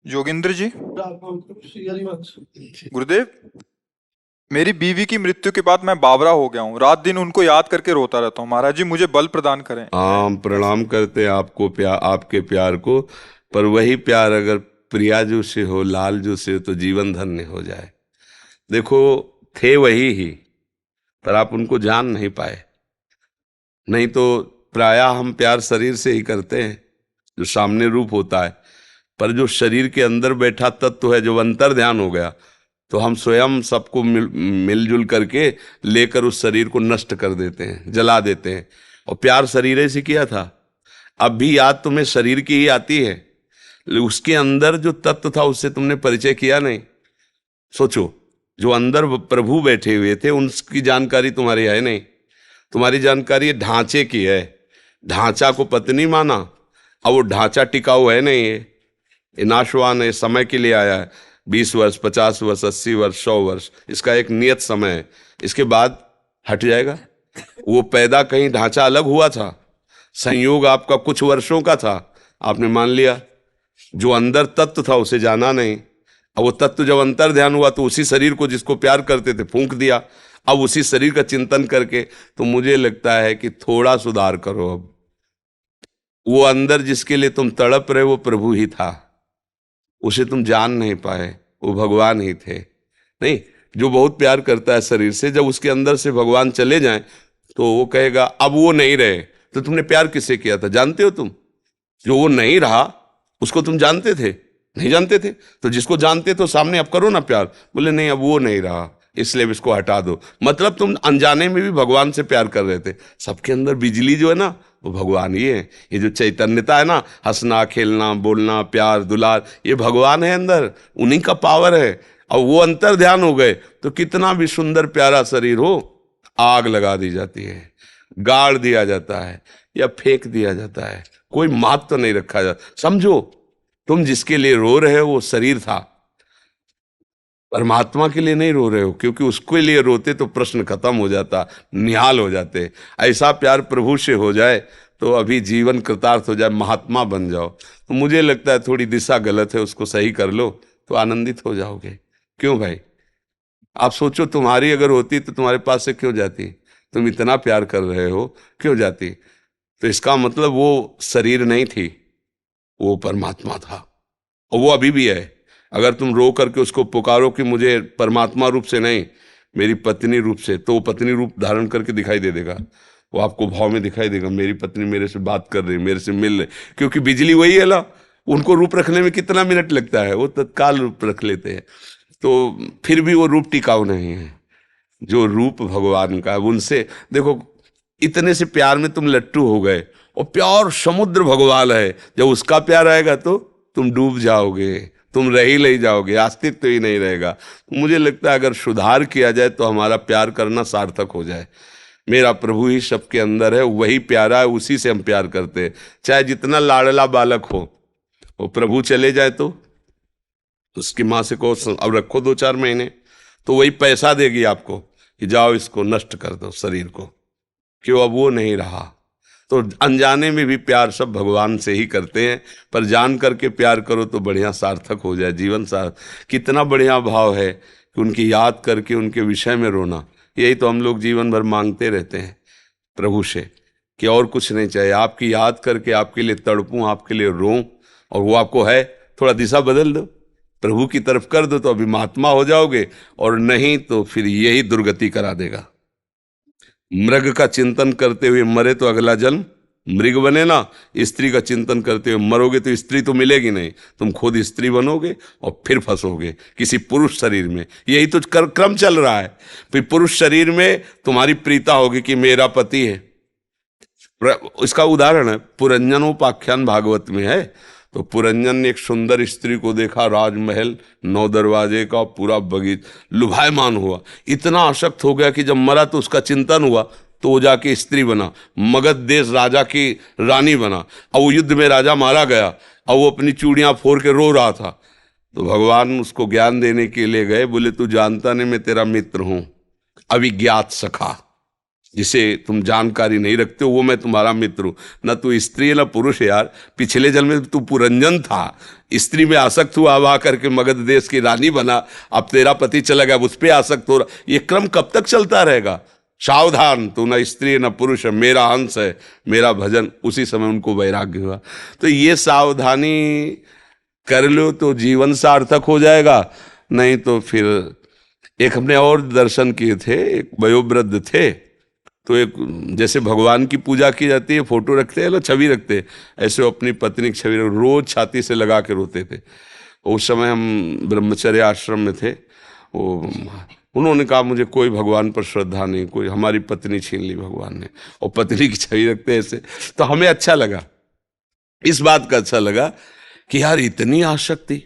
योगेंद्र जी। गुरुदेव, मेरी बीवी की मृत्यु के बाद मैं बावरा हो गया हूँ। रात दिन उनको याद करके रोता रहता हूँ। महाराज जी, मुझे बल प्रदान करें। हम प्रणाम करते हैं आपको, प्यार, आपके प्यार को। पर वही प्यार अगर प्रियाजू से हो, लालजू से हो, तो जीवन धन्य हो जाए। देखो, थे वही ही, पर आप उनको जान नहीं पाए। नहीं तो प्रायः हम प्यार शरीर से ही करते हैं, जो सामने रूप होता है। पर जो शरीर के अंदर बैठा तत्व है, जो अंतर ध्यान हो गया, तो हम स्वयं सबको मिलजुल करके लेकर उस शरीर को नष्ट कर देते हैं, जला देते हैं। और प्यार शरीर से किया था। अब भी याद तुम्हें शरीर की ही आती है, उसके अंदर जो तत्व था उससे तुमने परिचय किया नहीं। सोचो, जो अंदर प्रभु बैठे हुए थे उनकी जानकारी तुम्हारी है नहीं। तुम्हारी जानकारी ढांचे की है। ढांचा को पत्नी माना, अब वो ढांचा टिकाऊ है नहीं। ये नाशवान है, समय के लिए आया है। 20 वर्ष, 50 वर्ष, 80 वर्ष, 100 वर्ष, इसका एक नियत समय है। इसके बाद हट जाएगा। वो पैदा कहीं ढांचा अलग हुआ था, संयोग आपका कुछ वर्षों का था, आपने मान लिया। जो अंदर तत्व था उसे जाना नहीं। अब वो तत्व जब अंतर ध्यान हुआ तो उसी शरीर को जिसको प्यार करते थे फूंक दिया। अब उसी शरीर का चिंतन करके तो मुझे लगता है कि थोड़ा सुधार करो। अब वो अंदर जिसके लिए तुम तड़प रहे वो प्रभु ही था, उसे तुम जान नहीं पाए, वो भगवान ही थे। नहीं, जो बहुत प्यार करता है शरीर से, जब उसके अंदर से भगवान चले जाएं तो वो कहेगा अब वो नहीं रहे। तो तुमने प्यार किससे किया था जानते हो तुम? जो वो नहीं रहा उसको तुम जानते थे? नहीं जानते थे। तो जिसको जानते तो सामने अब करो ना प्यार। बोले नहीं, अब वो नहीं रहा, इसलिए इसको हटा दो। मतलब तुम अनजाने में भी भगवान से प्यार कर रहे थे। सबके अंदर बिजली जो है ना, वो भगवान ही है। ये जो चैतन्यता है ना, हंसना, खेलना, बोलना, प्यार, दुलार, ये भगवान है अंदर, उन्हीं का पावर है। और वो अंतर ध्यान हो गए तो कितना भी सुंदर प्यारा शरीर हो, आग लगा दी जाती है, गाड़ दिया जाता है या फेंक दिया जाता है। कोई महत्व तो नहीं रखा जाता। समझो, तुम जिसके लिए रो रहे हो वो शरीर था, परमात्मा के लिए नहीं रो रहे हो। क्योंकि उसके लिए रोते तो प्रश्न खत्म हो जाता, निहाल हो जाते। ऐसा प्यार प्रभु से हो जाए तो अभी जीवन कृतार्थ हो जाए, महात्मा बन जाओ। तो मुझे लगता है थोड़ी दिशा गलत है, उसको सही कर लो तो आनंदित हो जाओगे। क्यों भाई? आप सोचो, तुम्हारी अगर होती तो तुम्हारे पास से क्यों जाती? तुम इतना प्यार कर रहे हो, क्यों जाती? तो इसका मतलब वो शरीर नहीं थी, वो परमात्मा था। और वो अभी भी है। अगर तुम रो करके उसको पुकारो कि मुझे परमात्मा रूप से नहीं, मेरी पत्नी रूप से, तो वो पत्नी रूप धारण करके दिखाई दे देगा। वो आपको भाव में दिखाई देगा, मेरी पत्नी मेरे से बात कर रही, मेरे से मिल रही। क्योंकि बिजली वही है ना, उनको रूप रखने में कितना मिनट लगता है, वो तत्काल रूप रख लेते हैं। तो फिर भी वो रूप टिकाऊ नहीं है। जो रूप भगवान का है उनसे देखो, इतने से प्यार में तुम लट्टू हो गए। और प्यार समुद्र भगवान है, जब उसका प्यार आएगा तो तुम डूब जाओगे, तुम रह ही नहीं जाओगे, अस्तित्व तो ही नहीं रहेगा। मुझे लगता है अगर सुधार किया जाए तो हमारा प्यार करना सार्थक हो जाए। मेरा प्रभु ही सबके अंदर है, वही प्यारा है, उसी से हम प्यार करते हैं। चाहे जितना लाडला बालक हो, वो प्रभु चले जाए तो उसकी माँ से कहो अब रखो 2-4 महीने, तो वही पैसा देगी आपको कि जाओ इसको नष्ट कर दो शरीर को। क्यों? अब वो नहीं रहा। तो अनजाने में भी प्यार सब भगवान से ही करते हैं, पर जान करके प्यार करो तो बढ़िया सार्थक हो जाए जीवन। कितना बढ़िया भाव है कि उनकी याद करके उनके विषय में रोना। यही तो हम लोग जीवन भर मांगते रहते हैं प्रभु से, कि और कुछ नहीं चाहिए, आपकी याद करके आपके लिए तड़पूं, आपके लिए रोऊं। और वो आपको है, थोड़ा दिशा बदल दो, प्रभु की तरफ कर दो, तो अभी महात्मा हो जाओगे। और नहीं तो फिर यही दुर्गति करा देगा। मृग का चिंतन करते हुए मरे तो अगला जन्म मृग बने ना, स्त्री का चिंतन करते हुए मरोगे तो स्त्री तो मिलेगी नहीं, तुम खुद स्त्री बनोगे और फिर फंसोगे किसी पुरुष शरीर में। यही तो क्रम चल रहा है। फिर पुरुष शरीर में तुम्हारी प्रीता होगी कि मेरा पति है। इसका उदाहरण है पुरंजनोपाख्यान भागवत में है। तो पुरंजन ने एक सुंदर स्त्री को देखा, राजमहल, 9 दरवाजे का पूरा बगीचा, लुभायमान हुआ, इतना आसक्त हो गया कि जब मरा तो उसका चिंतन हुआ, तो वो जाके स्त्री बना, मगध देश राजा की रानी बना। और वो युद्ध में राजा मारा गया और वो अपनी चूड़ियां फोड़ के रो रहा था। तो भगवान उसको ज्ञान देने के लिए गए, बोले तू जानता नहीं मैं तेरा मित्र हूं, अविज्ञात सखा। जिसे तुम जानकारी नहीं रखते हो वो मैं तुम्हारा मित्र हूं। न तू स्त्री है न पुरुष है यार, पिछले जन्म में तू पुरंजन था, स्त्री में आसक्त हुआ, अब आकर के मगध देश की रानी बना, अब तेरा पति चला गया, उस पर आसक्त हो रहा। ये क्रम कब तक चलता रहेगा? सावधान, तू न स्त्री है न पुरुष है, मेरा अंश है, मेरा भजन। उसी समय उनको वैराग्य हुआ। तो ये सावधानी कर लो तो जीवन सार्थक हो जाएगा, नहीं तो फिर। एक हमने और दर्शन किए थे, एक वयोवृद्ध थे, तो एक जैसे भगवान की पूजा की जाती है, फोटो रखते हैं, छवि रखते हैं, ऐसे वो अपनी पत्नी की छवि रोज छाती से लगा के रोते थे। उस समय हम ब्रह्मचर्य आश्रम में थे। वो उन्होंने कहा मुझे कोई भगवान पर श्रद्धा नहीं, कोई, हमारी पत्नी छीन ली भगवान ने, और पत्नी की छवि रखते हैं ऐसे। तो हमें अच्छा लगा, इस बात का अच्छा लगा कि यार इतनी आसक्ति,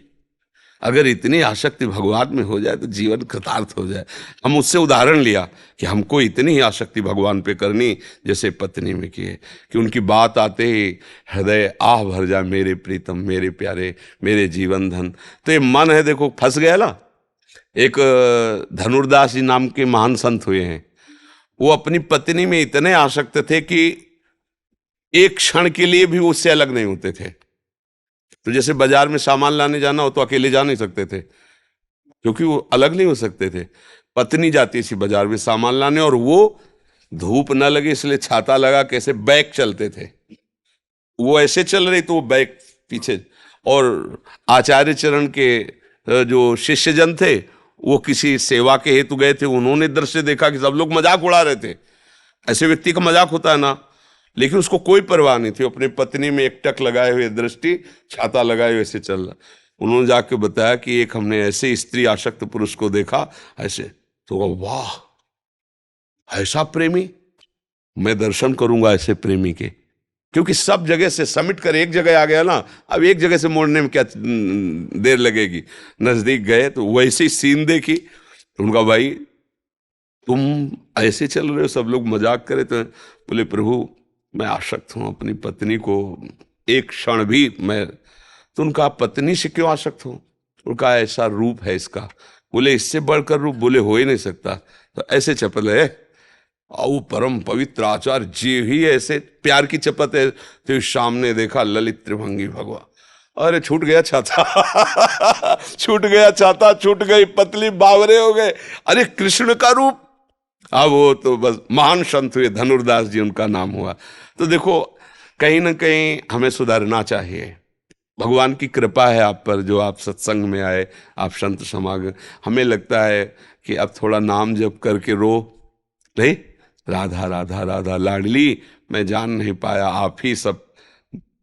अगर इतनी आसक्ति भगवान में हो जाए तो जीवन कृतार्थ हो जाए। हम उससे उदाहरण लिया कि हमको इतनी ही आसक्ति भगवान पे करनी जैसे पत्नी में की है, कि उनकी बात आते ही हृदय आह भर जाए, मेरे प्रीतम, मेरे प्यारे, मेरे जीवन धन। तो ये मन है, देखो फंस गया ना। एक धनुर्दास जी नाम के महान संत हुए हैं, वो अपनी पत्नी में इतने आसक्त थे कि एक क्षण के लिए भी उससे अलग नहीं होते थे। तो जैसे बाजार में सामान लाने जाना हो तो अकेले जा नहीं सकते थे, क्योंकि वो अलग नहीं हो सकते थे। पत्नी जाती थी बाजार में सामान लाने, और वो धूप न लगे इसलिए छाता लगा कैसे बैक चलते थे। वो ऐसे चल रही तो वो बैक पीछे। और आचार्य चरण के जो शिष्यजन थे, वो किसी सेवा के हेतु गए थे, उन्होंने दृश्य देखा कि सब लोग मजाक उड़ा रहे थे। ऐसे व्यक्ति का मजाक होता है ना, लेकिन उसको कोई परवाह नहीं थी, अपनी पत्नी में एक टक लगाए हुए दृष्टि, छाता लगाए हुए ऐसे चल रहा। उन्होंने जाके बताया कि एक हमने ऐसे स्त्री आसक्त पुरुष को देखा ऐसे। तो वाह, ऐसा प्रेमी, मैं दर्शन करूंगा ऐसे प्रेमी के। क्योंकि सब जगह से समिट कर एक जगह आ गया ना, अब एक जगह से मोड़ने में क्या देर लगेगी। नजदीक गए तो वैसी सीन देखी, तो उनका भाई तुम ऐसे चल रहे हो, सब लोग मजाक करे। तो बोले प्रभु मैं आसक्त हूं अपनी पत्नी को, एक क्षण भी मैं। तो उनका पत्नी से क्यों आसक्त हो? उनका ऐसा रूप है इसका। बोले इससे बढ़कर रूप बोले हो ही नहीं सकता। तो ऐसे चपल है, आओ परम पवित्र आचार्य जी ही ऐसे प्यार की चपत है। तो सामने देखा ललित त्रिभंगी भगवान, अरे छूट गया छाता छूट गया छाता, छूट गई पतली, बावरे हो गए। अरे कृष्ण का रूप। अब वो तो बस महान संत हुए, धनुर्दास जी उनका नाम हुआ। तो देखो कहीं ना कहीं हमें सुधरना चाहिए। भगवान की कृपा है आप पर, जो आप सत्संग में आए, आप संत समागम। हमें लगता है कि अब थोड़ा नाम जप करके रो नहीं, राधा राधा राधा लाडली, मैं जान नहीं पाया, आप ही सब,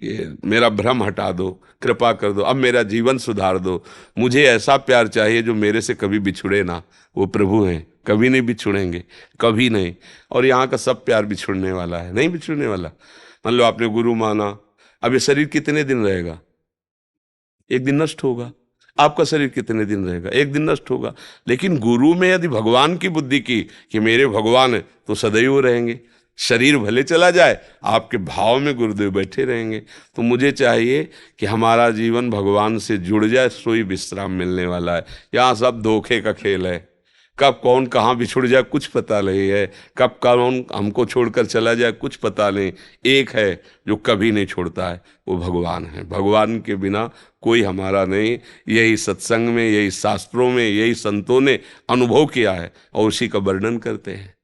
ये मेरा भ्रम हटा दो, कृपा कर दो, अब मेरा जीवन सुधार दो। मुझे ऐसा प्यार चाहिए जो मेरे से कभी बिछुड़े ना। वो प्रभु हैं, कभी नहीं बिछुड़ेंगे, कभी नहीं। और यहाँ का सब प्यार बिछुड़ने वाला है, नहीं बिछुड़ने वाला। मान लो आपने गुरु माना, अब ये शरीर कितने दिन रहेगा? एक दिन नष्ट होगा। आपका शरीर कितने दिन रहेगा? एक दिन नष्ट होगा। लेकिन गुरु में यदि भगवान की बुद्धि की कि मेरे भगवान है, तो सदैव रहेंगे। शरीर भले चला जाए, आपके भाव में गुरुदेव बैठे रहेंगे। तो मुझे चाहिए कि हमारा जीवन भगवान से जुड़ जाए, सोई विश्राम मिलने वाला है। यहाँ सब धोखे का खेल है, कब कौन कहाँ बिछुड़ जाए कुछ पता नहीं है, कब कौन हमको छोड़कर चला जाए कुछ पता नहीं। एक है जो कभी नहीं छोड़ता है, वो भगवान है। भगवान के बिना कोई हमारा नहीं। यही सत्संग में, यही शास्त्रों में, यही संतों ने अनुभव किया है और उसी का वर्णन करते हैं।